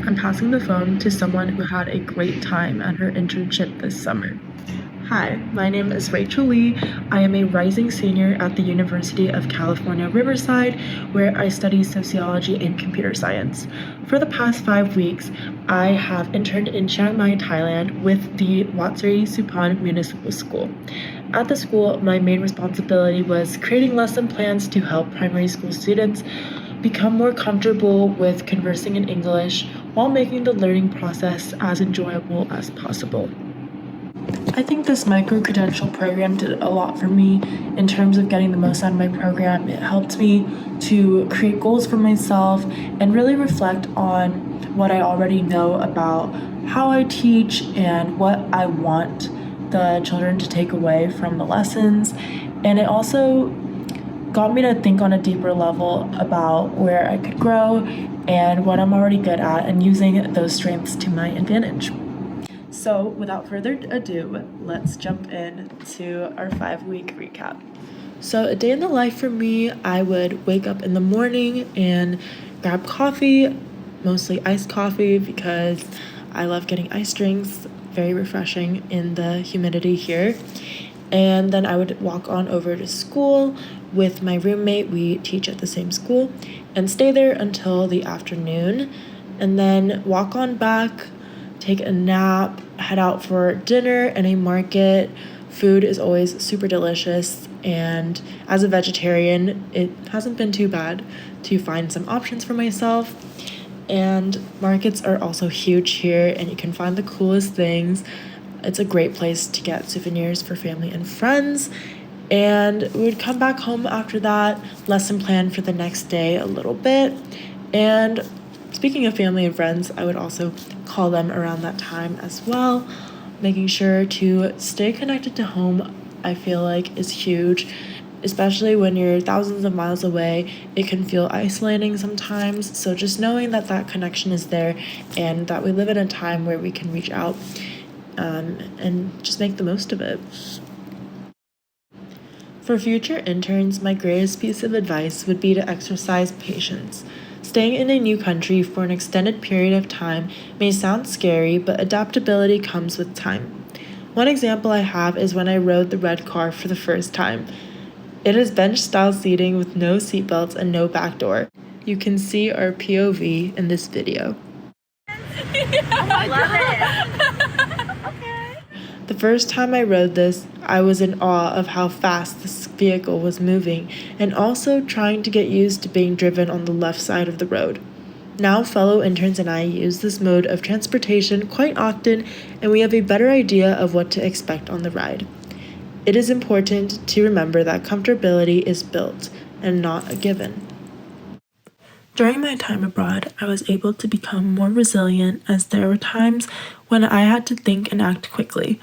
I'm passing the phone to someone who had a great time at her internship this summer. Hi, my name is Rachel Lee. I am a rising senior at the University of California, Riverside, where I study sociology and computer science. For the past 5 weeks, I have interned in Chiang Mai, Thailand with the Wat Sri Supan Municipal School. At the school, my main responsibility was creating lesson plans to help primary school students become more comfortable with conversing in English while making the learning process as enjoyable as possible. I think this micro-credential program did a lot for me in terms of getting the most out of my program. It helped me to create goals for myself and really reflect on what I already know about how I teach and what I want the children to take away from the lessons. And it also got me to think on a deeper level about where I could grow and what I'm already good at and using those strengths to my advantage. So without further ado, let's jump into our 5-week recap. So a day in the life for me, I would wake up in the morning and grab coffee, mostly iced coffee because I love getting iced drinks, very refreshing in the humidity here. And then I would walk on over to school with my roommate. We teach at the same school and stay there until the afternoon and then walk on back, take a nap, head out for dinner and a market. Food is always super delicious, and as a vegetarian, it hasn't been too bad to find some options for myself. And markets are also huge here, and you can find the coolest things. It's a great place to get souvenirs for family and friends. And we would come back home after that, lesson plan for the next day a little bit. And speaking of family and friends, I would also call them around that time as well. Making sure to stay connected to home, I feel like, is huge, especially when you're thousands of miles away. It can feel isolating sometimes. So just knowing that that connection is there and that we live in a time where we can reach out and just make the most of it. For future interns, my greatest piece of advice would be to exercise patience. Staying in a new country for an extended period of time may sound scary, but adaptability comes with time. One example I have is when I rode the red car for the first time. It is bench-style seating with no seatbelts and no back door. You can see our POV in this video. I love it. Okay. The first time I rode this, I was in awe of how fast this vehicle was moving and also trying to get used to being driven on the left side of the road. Now fellow interns and I use this mode of transportation quite often, and we have a better idea of what to expect on the ride. It is important to remember that comfortability is built and not a given. During my time abroad, I was able to become more resilient as there were times when I had to think and act quickly.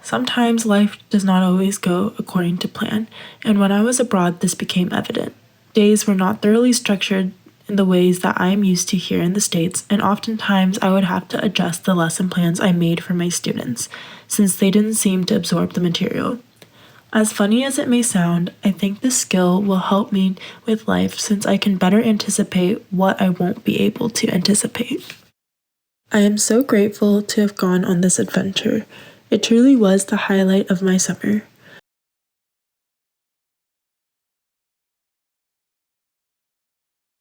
Sometimes life does not always go according to plan, and when I was abroad, this became evident. Days were not thoroughly structured in the ways that I am used to here in the States, and oftentimes I would have to adjust the lesson plans I made for my students, since they didn't seem to absorb the material. As funny as it may sound, I think this skill will help me with life since I can better anticipate what I won't be able to anticipate. I am so grateful to have gone on this adventure. It truly was the highlight of my summer.